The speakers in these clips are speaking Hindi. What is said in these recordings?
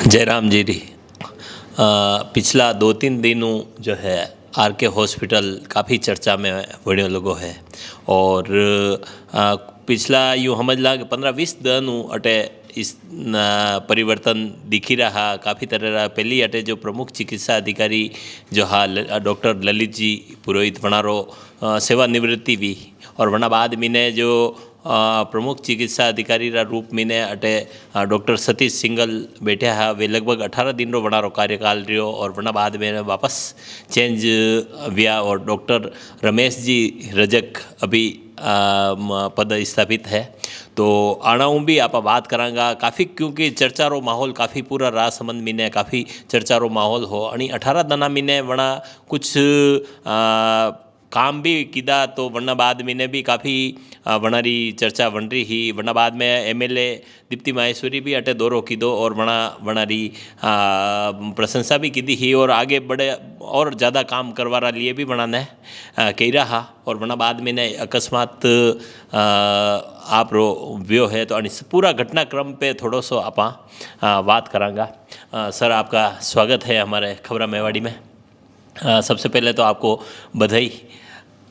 जयराम जी पिछला 2-3 दिनों जो है आर के हॉस्पिटल काफ़ी चर्चा में वड़ियो लगो है और पिछला यूँ समझ ला 15-20 दिनों अटे इस परिवर्तन दिखी रहा काफ़ी तरह पहली अटे जो प्रमुख चिकित्सा अधिकारी जो हा डॉक्टर ललित जी पुरोहित वनारो सेवानिवृत्ति भी और वना बाद मीने जो प्रमुख चिकित्सा अधिकारी रा रूप में ने अटे डॉक्टर सतीश सिंगल बैठे हा वे लगभग 18 दिन रो बनारो कार्यकाल रियो और वना बाद में वापस चेंज व्या और डॉक्टर रमेश जी रजक अभी पद स्थापित है। तो आणाऊँ भी आप बात करांगा काफ़ी क्योंकि चर्चा रो माहौल काफ़ी पूरा राजसमंद मीने काफ़ी चर्चा रो माहौल हो आणि 18 दना मीने वना कुछ काम भी किदा तो वरना बाद में भी काफ़ी वनारी चर्चा बन रही ही वरना बाद में एमएलए दीप्ति माहेश्वरी भी अटे दौरो की दो और वनारी प्रशंसा भी की दी ही और आगे बड़े और ज़्यादा काम करवारा लिए भी बनाने कही रहा और वरना बाद में ने अकस्मात आप रो व्यो है तो पूरा घटनाक्रम पे थोड़ो सो आप बात करांगा। सर आपका स्वागत है हमारे खबरा मेवाड़ी में। सबसे पहले तो आपको बधाई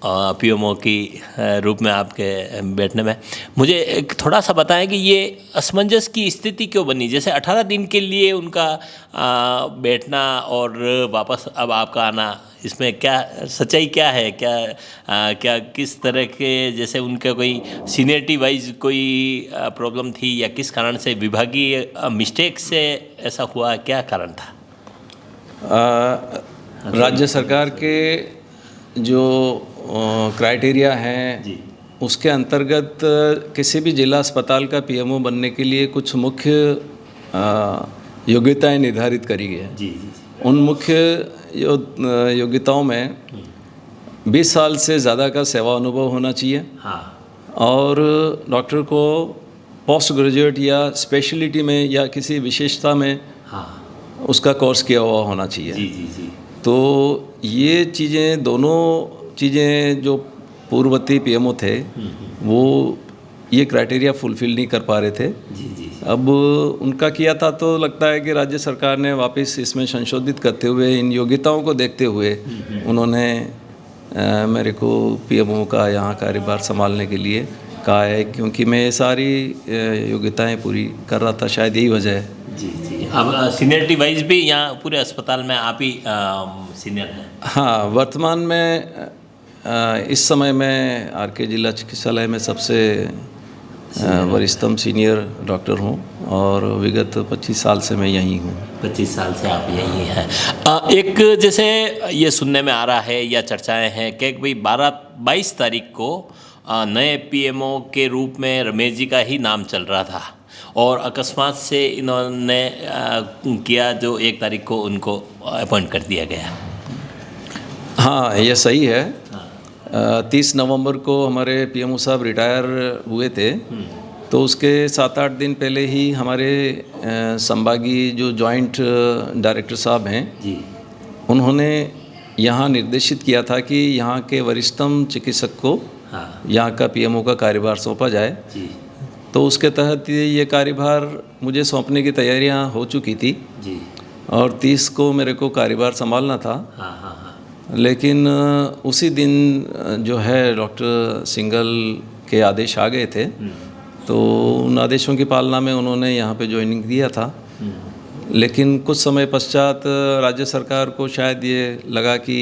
पीएमओ की रूप में आपके बैठने में। मुझे एक थोड़ा सा बताएं कि ये असमंजस की स्थिति क्यों बनी, जैसे 18 दिन के लिए उनका बैठना और वापस अब आपका आना, इसमें क्या सच्चाई क्या है, क्या किस तरह के जैसे उनका कोई सीनियरिटी वाइज कोई प्रॉब्लम थी या किस कारण से विभागीय मिस्टेक से ऐसा हुआ, क्या कारण था? राज्य सरकार के जो क्राइटेरिया हैं उसके अंतर्गत किसी भी जिला अस्पताल का पीएमओ बनने के लिए कुछ मुख्य योग्यताएं निर्धारित करी गई हैं। उन मुख्य योग्यताओं में 20 साल से ज़्यादा का सेवा अनुभव होना चाहिए। और डॉक्टर को पोस्ट ग्रेजुएट या स्पेशलिटी में या किसी विशेषता में उसका कोर्स किया हुआ होना चाहिए। तो ये चीज़ें, दोनों चीज़ें जो पूर्ववर्ती पीएमओ थे वो ये क्राइटेरिया फुलफ़िल नहीं कर पा रहे थे। अब उनका किया था तो लगता है कि राज्य सरकार ने वापस इसमें संशोधित करते हुए इन योग्यताओं को देखते हुए उन्होंने मेरे को पीएमओ का यहाँ कार्यभार संभालने के लिए कहा है, क्योंकि मैं सारी योग्यताएं पूरी कर रहा था, शायद यही वजह है। जी। अब सीनियरिटी वाइज भी यहाँ पूरे अस्पताल में आप ही सीनियर हैं? हाँ, वर्तमान में इस समय मैं आर के जिला चिकित्सालय में सबसे वरिष्ठतम सीनियर डॉक्टर हूँ और विगत 25 साल से मैं यहीं हूँ। 25 साल से आप यहीं हैं। एक जैसे ये सुनने में आ रहा है या चर्चाएं हैं कि भाई 22 तारीख को नए पीएमओ के रूप में रमेश जी का ही नाम चल रहा था और अकस्मात से इन्होंने किया जो 1 तारीख को उनको अपॉइंट कर दिया गया। हाँ, ये सही है। 30 नवंबर को हमारे पीएमओ साहब रिटायर हुए थे, तो उसके 7-8 दिन पहले ही हमारे संभागीय जो जॉइंट डायरेक्टर साहब हैं उन्होंने यहाँ निर्देशित किया था कि यहाँ के वरिष्ठतम चिकित्सक को यहाँ का पीएमओ का कार्यभार सौंपा जाए। तो उसके तहत ये कार्यभार मुझे सौंपने की तैयारियां हो चुकी थी और 30 को मेरे को कार्यभार संभालना था। लेकिन उसी दिन जो है डॉक्टर सिंगल के आदेश आ गए थे, तो उन आदेशों की पालना में उन्होंने यहाँ पे ज्वाइनिंग दिया था। लेकिन कुछ समय पश्चात राज्य सरकार को शायद ये लगा कि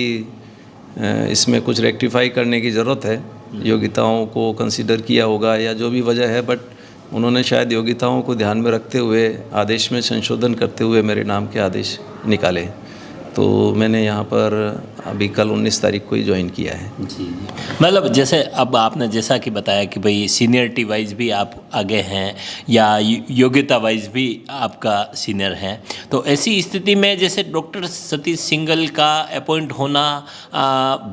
इसमें कुछ रेक्टिफाई करने की ज़रूरत है, योग्यताओं को कंसीडर किया होगा या जो भी वजह है, बट उन्होंने शायद योग्यताओं को ध्यान में रखते हुए आदेश में संशोधन करते हुए मेरे नाम के आदेश निकाले। तो मैंने यहाँ पर अभी कल 19 तारीख को ही ज्वाइन किया है। जी। मतलब जैसे अब आपने जैसा कि बताया कि भाई सीनियरिटी वाइज भी आप आगे हैं या योग्यता वाइज भी आपका सीनियर है, तो ऐसी स्थिति में जैसे डॉक्टर सतीश सिंगल का अपॉइंट होना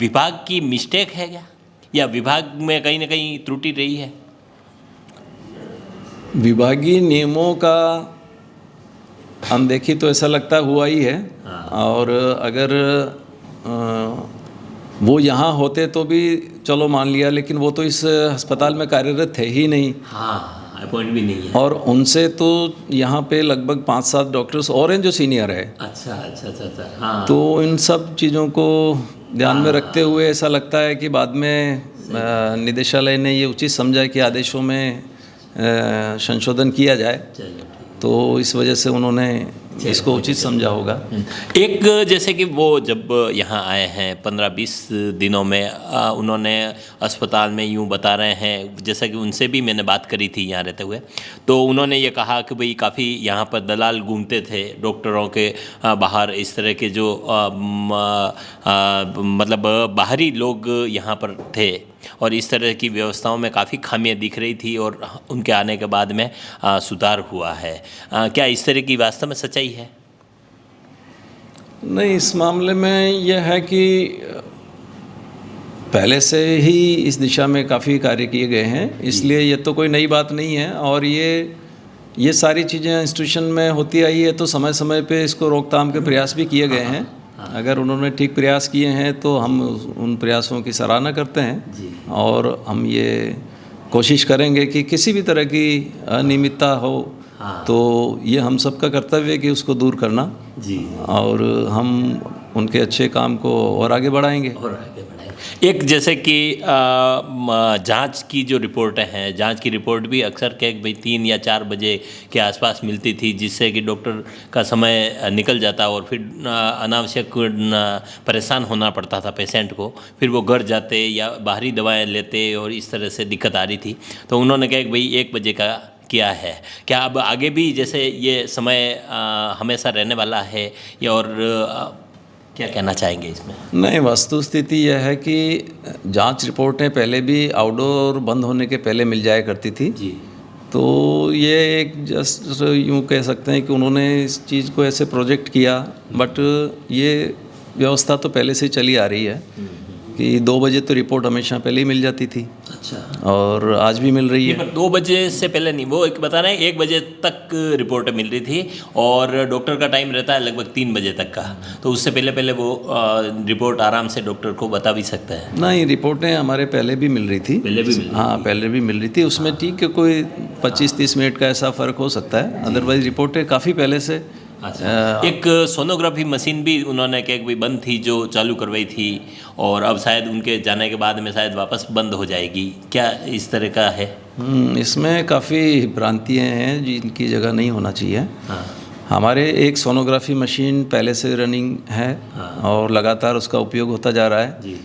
विभाग की मिस्टेक है क्या, या विभाग में कहीं ना कहीं त्रुटि रही है? विभागीय नियमों का अनदेखी तो ऐसा लगता हुआ ही है। और अगर वो यहाँ होते तो भी चलो मान लिया, लेकिन वो तो इस अस्पताल में कार्यरत थे ही नहीं। अपॉइंट भी नहीं है। और उनसे तो यहाँ पे लगभग 5-7 डॉक्टर्स और हैं जो सीनियर है। अच्छा अच्छा अच्छा अच्छा, हाँ। तो इन सब चीज़ों को ध्यान में रखते हुए ऐसा लगता है कि बाद में निदेशालय ने ये उचित समझा कि आदेशों में संशोधन किया जाए, चलो। तो इस वजह से उन्होंने इसको उचित समझा होगा। एक जैसे कि वो जब यहाँ आए हैं 15-20 दिनों में उन्होंने अस्पताल में यूँ बता रहे हैं, जैसा कि उनसे भी मैंने बात करी थी यहाँ रहते हुए, तो उन्होंने ये कहा कि भाई काफ़ी यहाँ पर दलाल घूमते थे डॉक्टरों के बाहर, इस तरह के जो मतलब बाहरी लोग यहाँ पर थे, और इस तरह की व्यवस्थाओं में काफ़ी खामियां दिख रही थी, और उनके आने के बाद में सुधार हुआ है। क्या इस तरह की वास्तव में सच्चाई है? नहीं, इस मामले में यह है कि पहले से ही इस दिशा में काफ़ी कार्य किए गए हैं, इसलिए ये तो कोई नई बात नहीं है। और ये सारी चीज़ें इंस्टीट्यूशन में होती आई है, तो समय समय पे इसको रोकथाम के प्रयास भी किए गए हैं। अगर उन्होंने ठीक प्रयास किए हैं तो हम उन प्रयासों की सराहना करते हैं, और हम ये कोशिश करेंगे कि किसी भी तरह की अनियमितता हो तो ये हम सबका कर्तव्य है कि उसको दूर करना जी, और हम उनके अच्छे काम को और आगे बढ़ाएंगे। एक जैसे कि जांच की जो रिपोर्टें हैं, जांच की रिपोर्ट भी अक्सर क्या भाई 3 या 4 बजे के आसपास मिलती थी, जिससे कि डॉक्टर का समय निकल जाता और फिर अनावश्यक परेशान होना पड़ता था पेशेंट को, फिर वो घर जाते या बाहरी दवाएं लेते, और इस तरह से दिक्कत आ रही थी। तो उन्होंने कहा कि भाई 1 बजे का किया है, क्या अब आगे भी जैसे ये समय हमेशा रहने वाला है, या और क्या कहना चाहेंगे इसमें? नहीं, वस्तु स्थिति यह है कि जांच रिपोर्टें पहले भी आउटडोर बंद होने के पहले मिल जाया करती थी जी। तो ये एक जस्ट यूँ कह सकते हैं कि उन्होंने इस चीज़ को ऐसे प्रोजेक्ट किया, बट ये व्यवस्था तो पहले से चली आ रही है कि 2 बजे तो रिपोर्ट हमेशा पहले ही मिल जाती थी। अच्छा। और आज भी मिल रही है। पर 2 बजे से पहले नहीं, वो एक बता रहे हैं 1 बजे तक रिपोर्ट मिल रही थी, और डॉक्टर का टाइम रहता है लगभग 3 बजे तक का, तो उससे पहले पहले वो रिपोर्ट आराम से डॉक्टर को बता भी सकता है। नहीं, रिपोर्टें हमारे पहले भी मिल रही थी। पहले भी मिल हाँ, पहले भी मिल रही थी। उसमें ठीक है, कोई 25-30 मिनट का ऐसा फ़र्क हो सकता है, अदरवाइज रिपोर्टें काफ़ी पहले से। एक सोनोग्राफी मशीन भी उन्होंने क्या कोई बंद थी जो चालू करवाई थी, और अब शायद उनके जाने के बाद में शायद वापस बंद हो जाएगी, क्या इस तरह का है? इसमें काफ़ी भ्रांतियाँ हैं जिनकी जगह नहीं होना चाहिए। हाँ। हमारे एक सोनोग्राफी मशीन पहले से रनिंग है और लगातार उसका उपयोग होता जा रहा है। जी।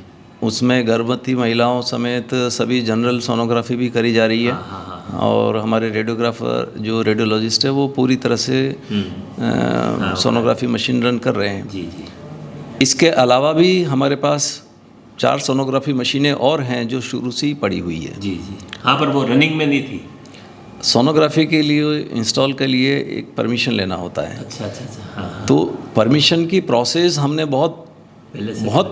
उसमें गर्भवती महिलाओं समेत सभी जनरल सोनोग्राफी भी करी जा रही है। और हमारे रेडियोग्राफर जो रेडियोलॉजिस्ट है वो पूरी तरह से सोनोग्राफी मशीन रन कर रहे हैं। जी जी। इसके अलावा भी हमारे पास 4 सोनोग्राफी मशीनें और हैं जो शुरू से ही पड़ी हुई है। जी जी। हाँ, पर वो रनिंग में नहीं थी। सोनोग्राफी के लिए इंस्टॉल के लिए एक परमिशन लेना होता है। अच्छा अच्छा अच्छा। हाँ। तो परमिशन की प्रोसेस हमने बहुत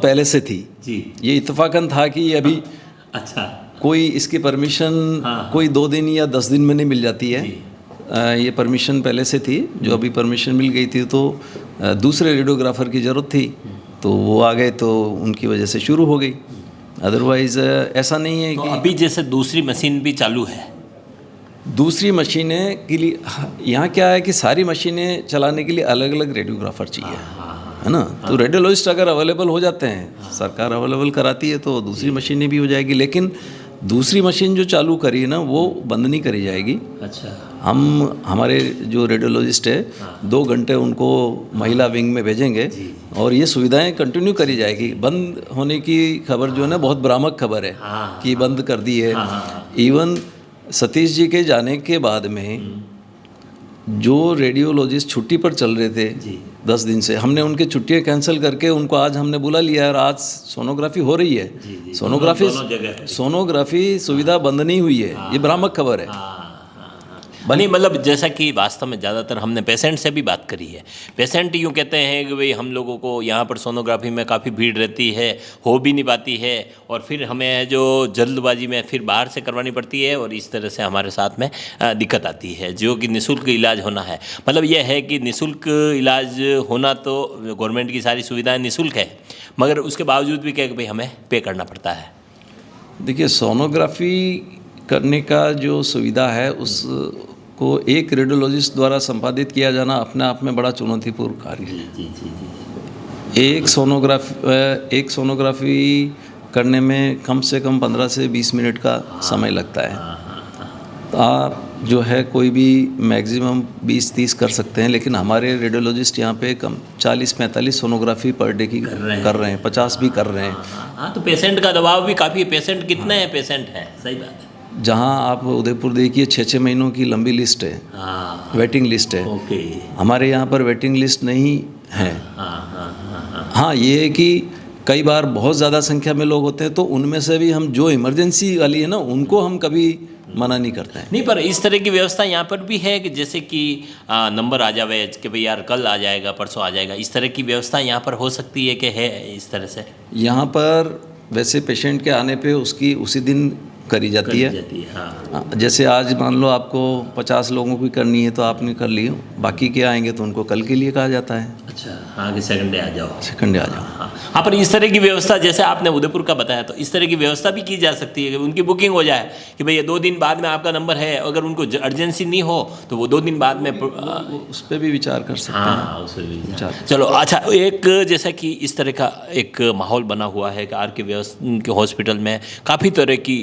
पहले से थी। जी। ये इत्तेफाकन था कि ये अभी अच्छा, कोई इसकी परमिशन कोई 2 दिन या 10 दिन में नहीं मिल जाती है। ये परमिशन पहले से थी, जो अभी परमिशन मिल गई थी तो दूसरे रेडियोग्राफर की ज़रूरत थी, तो वो आ गए तो उनकी वजह से शुरू हो गई। अदरवाइज़ ऐसा नहीं है तो कि अभी जैसे दूसरी मशीन भी चालू है। दूसरी मशीनें के लिए यहाँ क्या है कि सारी मशीनें चलाने के लिए अलग अलग रेडियोग्राफर चाहिए, है ना। तो रेडियोलॉजिस्ट अगर अवेलेबल हो जाते हैं, सरकार अवेलेबल कराती है तो दूसरी मशीनें भी हो जाएगी, लेकिन दूसरी मशीन जो चालू करी है ना वो बंद नहीं करी जाएगी। अच्छा। हमारे जो रेडियोलॉजिस्ट है 2 घंटे उनको महिला विंग में भेजेंगे और ये सुविधाएं कंटिन्यू करी जाएगी। बंद होने की खबर जो है ना बहुत भ्रामक खबर है कि बंद कर दी है। इवन सतीश जी के जाने के बाद में जो रेडियोलॉजिस्ट छुट्टी पर चल रहे थे 10 दिन से, हमने उनकी छुट्टियां कैंसिल करके उनको आज हमने बुला लिया और आज सोनोग्राफी हो रही है। सोनोग्राफी सुविधा बंद नहीं हुई है, ये भ्रामक खबर है। नहीं, मतलब जैसा कि वास्तव में ज़्यादातर हमने पेशेंट से भी बात करी है, पेशेंट यूँ कहते हैं कि भाई हम लोगों को यहाँ पर सोनोग्राफी में काफ़ी भीड़ रहती है, हो भी नहीं पाती है, और फिर हमें जो जल्दबाजी में फिर बाहर से करवानी पड़ती है, और इस तरह से हमारे साथ में दिक्कत आती है, जो कि निःशुल्क इलाज होना है। मतलब यह है कि निःशुल्क इलाज होना तो गवर्नमेंट की सारी सुविधाएँ निःशुल्क है, मगर उसके बावजूद भी क्या कि भाई हमें पे करना पड़ता है। देखिए, सोनोग्राफी करने का जो सुविधा है उसको एक रेडियोलॉजिस्ट द्वारा संपादित किया जाना अपने आप में बड़ा चुनौतीपूर्ण कार्य है। जी जी जी। एक सोनोग्राफी करने में कम से कम 15 से 20 मिनट का समय लगता है। तो आप जो है कोई भी मैक्सिमम 20-30 कर सकते हैं, लेकिन हमारे रेडियोलॉजिस्ट यहाँ पे कम 40-45 सोनोग्राफी पर डे की कर रहे हैं, 50 भी कर रहे हैं। हाँ, तो पेशेंट का दबाव भी काफ़ी है। पेशेंट कितने हैं? पेशेंट हैं, सही बात है। जहाँ आप उदयपुर देखिए 6-6 महीनों की लंबी लिस्ट है, हाँ, वेटिंग लिस्ट है। ओके। हमारे यहाँ पर वेटिंग लिस्ट नहीं है। हाँ हाँ हाँ हाँ। हाँ, ये है कि कई बार बहुत ज़्यादा संख्या में लोग होते हैं, तो उनमें से भी हम जो इमरजेंसी वाली है ना, उनको हम कभी मना नहीं करते हैं। नहीं, पर इस तरह की व्यवस्था यहाँ पर भी है कि जैसे कि नंबर आ जावे कि भाई यार कल आ जाएगा, परसों आ जाएगा, इस तरह की व्यवस्था यहाँ पर हो सकती है कि है इस तरह से? यहाँ पर वैसे पेशेंट के आने पे उसकी उसी दिन करी जाती है। हाँ। जैसे आज मान लो आपको 50 लोगों की करनी है तो आपने कर ली, बाकी के आएंगे तो उनको कल के लिए कहा जाता है। अच्छा, हाँ, कि सेकंड डे आ जाओ। सेकंड डे आ जाओ। हाँ हाँ, पर इस तरह की व्यवस्था जैसे आपने उदयपुर का बताया, तो इस तरह की व्यवस्था भी की जा सकती है कि उनकी बुकिंग हो जाए कि भाई ये 2 दिन बाद में आपका नंबर है, अगर उनको अर्जेंसी नहीं हो तो वो 2 दिन बाद में उस पर भी विचार कर सकते हैं। हाँ, उस पर भी विचार। चलो अच्छा, एक जैसा कि इस तरह का एक माहौल बना हुआ है कि आर के हॉस्पिटल में काफ़ी तरह की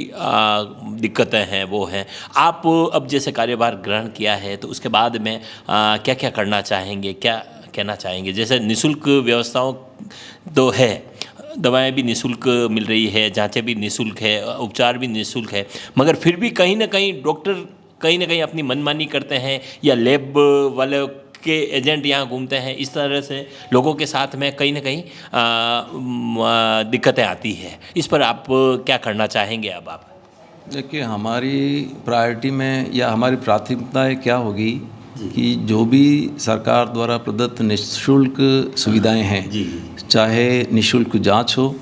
दिक्कतें हैं, वो हैं। आप अब जैसे कार्यभार ग्रहण किया है तो उसके बाद में क्या क्या करना चाहेंगे, क्या कहना चाहेंगे? जैसे निःशुल्क व्यवस्थाओं तो है, दवाएं भी निःशुल्क मिल रही है, जांचें भी निःशुल्क है, उपचार भी निःशुल्क है, मगर फिर भी कहीं ना कहीं डॉक्टर कहीं ना कहीं अपनी मनमानी करते हैं या लैब वाले के एजेंट यहाँ घूमते हैं। इस तरह से लोगों के साथ में कहीं ना कहीं दिक्कतें आती है। इस पर आप क्या करना चाहेंगे? अब आप देखिए, हमारी प्रायोरिटी में या हमारी प्राथमिकताएं क्या होगी कि जो भी सरकार द्वारा प्रदत्त निःशुल्क सुविधाएं हैं, चाहे निःशुल्क जांच हो,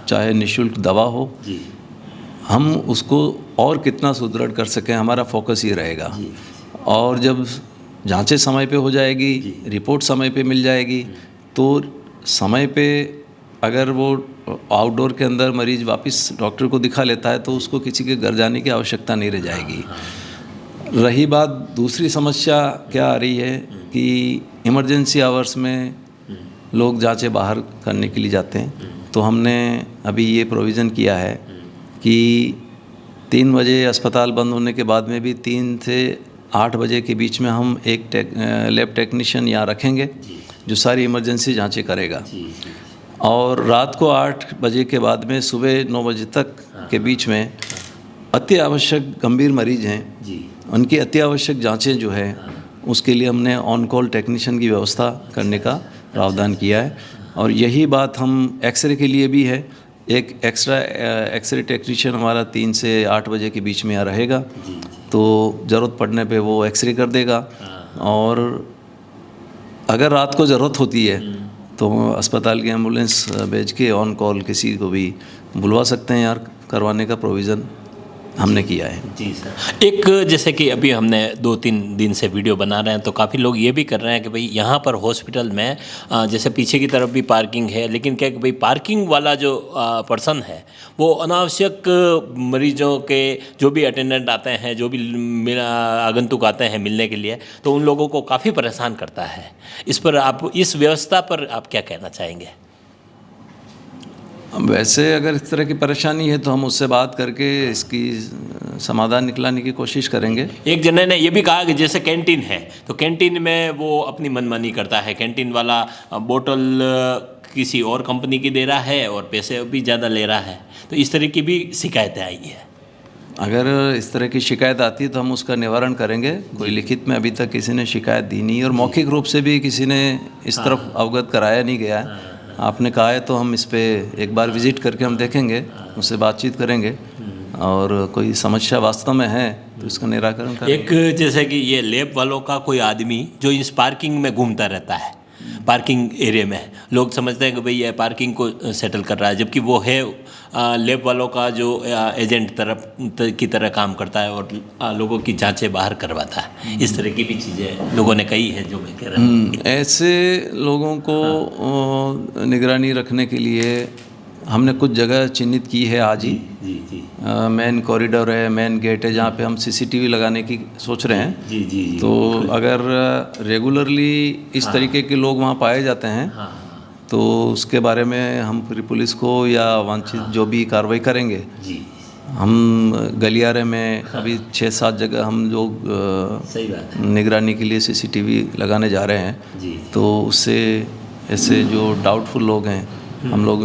चाहे निःशुल्क दवा हो, हम उसको और कितना सुदृढ़ कर सकें, हमारा फोकस ये रहेगा। और जब जांचें समय पे हो जाएगी, रिपोर्ट समय पे मिल जाएगी, तो समय पे अगर वो आउटडोर के अंदर मरीज वापस डॉक्टर को दिखा लेता है तो उसको किसी के घर जाने की आवश्यकता नहीं रह जाएगी। रही बात दूसरी समस्या क्या आ रही है कि इमरजेंसी आवर्स में लोग जांचें बाहर करने के लिए जाते हैं, तो हमने अभी ये प्रोविज़न किया है कि 3 बजे अस्पताल बंद होने के बाद में भी 3 से 8 बजे के बीच में हम एक लैब टेक्नीशियन यहाँ रखेंगे जो सारी इमरजेंसी जांचें करेगा। और रात को 8 बजे के बाद में सुबह 9 बजे तक के बीच में अति आवश्यक गंभीर मरीज हैं, उनकी अति आवश्यक जांचें जो है उसके लिए हमने ऑन कॉल टेक्नीशियन की व्यवस्था करने का प्रावधान किया है। और यही बात हम एक्सरे के लिए भी है, एक एक्स्ट्रा एक्सरे टेक्नीशियन हमारा 3 से 8 बजे के बीच में यहाँ रहेगा, तो ज़रूरत पड़ने पे वो एक्सरे कर देगा। और अगर रात को ज़रूरत होती है तो अस्पताल की एम्बुलेंस भेज के ऑन कॉल किसी को भी बुलवा सकते हैं यार, करवाने का प्रोविज़न हमने किया है। जी सर। एक जैसे कि अभी हमने 2-3 दिन से वीडियो बना रहे हैं तो काफ़ी लोग ये भी कर रहे हैं कि भाई यहाँ पर हॉस्पिटल में जैसे पीछे की तरफ भी पार्किंग है, लेकिन क्या कि भाई पार्किंग वाला जो पर्सन है वो अनावश्यक मरीजों के जो भी अटेंडेंट आते हैं, जो भी आगंतुक आते हैं मिलने के लिए, तो उन लोगों को काफ़ी परेशान करता है। इस पर आप, इस व्यवस्था पर आप क्या कहना चाहेंगे? वैसे अगर इस तरह की परेशानी है तो हम उससे बात करके इसकी समाधान निकलाने की कोशिश करेंगे। एक जने ने ये भी कहा कि जैसे कैंटीन है तो कैंटीन में वो अपनी मनमानी करता है, कैंटीन वाला बोतल किसी और कंपनी की दे रहा है और पैसे भी ज़्यादा ले रहा है, तो इस तरह की भी शिकायतें आई है। अगर इस तरह की शिकायत आती है तो हम उसका निवारण करेंगे। कोई लिखित में अभी तक किसी ने शिकायत दी नहीं और मौखिक रूप से भी किसी ने इस तरफ अवगत कराया नहीं गया है। आपने कहा है तो हम इस पे एक बार विजिट करके हम देखेंगे, उससे बातचीत करेंगे और कोई समस्या वास्तव में है तो इसका निराकरण करेंगे। एक जैसे कि ये लैब वालों का कोई आदमी जो इस पार्किंग में घूमता रहता है, पार्किंग एरिया में, लोग समझते हैं कि भाई ये पार्किंग को सेटल कर रहा है, जबकि वो है लैब वालों का जो एजेंट की तरह काम करता है और लोगों की जांचें बाहर करवाता है। इस तरह की भी चीज़ें लोगों ने कही है जो मैं कह रहा हूँ। ऐसे लोगों को निगरानी रखने के लिए हमने कुछ जगह चिन्हित की है आज ही। जी जी मेन कॉरिडोर है, मेन गेट है, जहाँ पे हम सीसीटीवी लगाने की सोच रहे हैं। जी जी जी तो अगर रेगुलरली इस तरीके के लोग वहाँ पाए जाते हैं हाँ तो उसके बारे में हम फिर पुलिस को या वांछित जो भी कार्रवाई करेंगे। जी हम गलियारे में अभी 6-7 जगह हम लोग सही बात है निगरानी के लिए सीसीटीवी लगाने जा रहे हैं। जी तो उससे ऐसे जो डाउटफुल लोग हैं हम लोग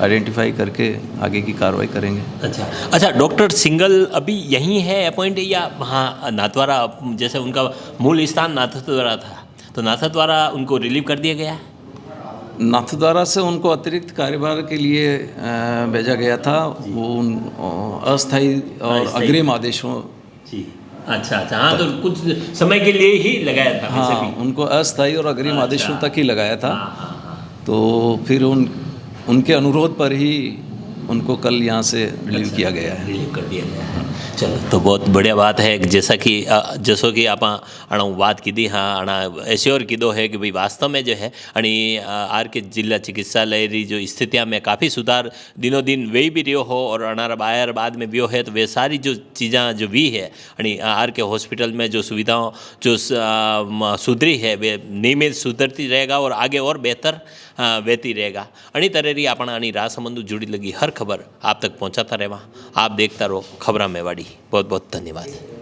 आइडेंटिफाई करके आगे की कार्रवाई करेंगे। अच्छा अच्छा डॉक्टर सिंगल अभी यहीं है अपॉइंट या वहाँ नाथद्वारा, जैसे उनका मूल स्थान नाथद्वारा था तो नाथद्वारा उनको रिलीव कर दिया गया है? नाथद्वारा से उनको अतिरिक्त कार्यभार के लिए भेजा गया था। वो अस्थायी और अग्रिम आदेशों। जी अच्छा अच्छा हाँ तो कुछ समय के लिए ही लगाया था वैसे हाँ, भी। उनको अस्थायी और अग्रिम आदेशों अच्छा। तक ही लगाया था। हाँ हाँ हाँ तो फिर उनके अनुरोध पर ही उनको कल यहाँ से रिलीव किया गया है। रिलीव कर दिया गया है। चलो तो बहुत बढ़िया बात है जैसा कि जसो कि आप बात की थी हाँ अणा एश्योर कीधो है कि भाई वास्तव में जो है अणी आर के जिला चिकित्सालय री जो स्थितियाँ में काफ़ी सुधार दिनों दिन वे भी रियो हो और अणारा बायर बाद में वियो है तो वे सारी जो चीज़ां जो भी है अणी आर के हॉस्पिटल में जो सुविधाओं जो सुधरी है वे नियमित सुधरती रहेगा और आगे और बेहतर वेती रहेगा। अणी तरह री अपना अणी राजसमंद जुड़ी लगी हर खबर आप तक पहुँचाता रहेगा। आप देखता रहो खबरा मेवाड़ी। बहुत बहुत धन्यवाद।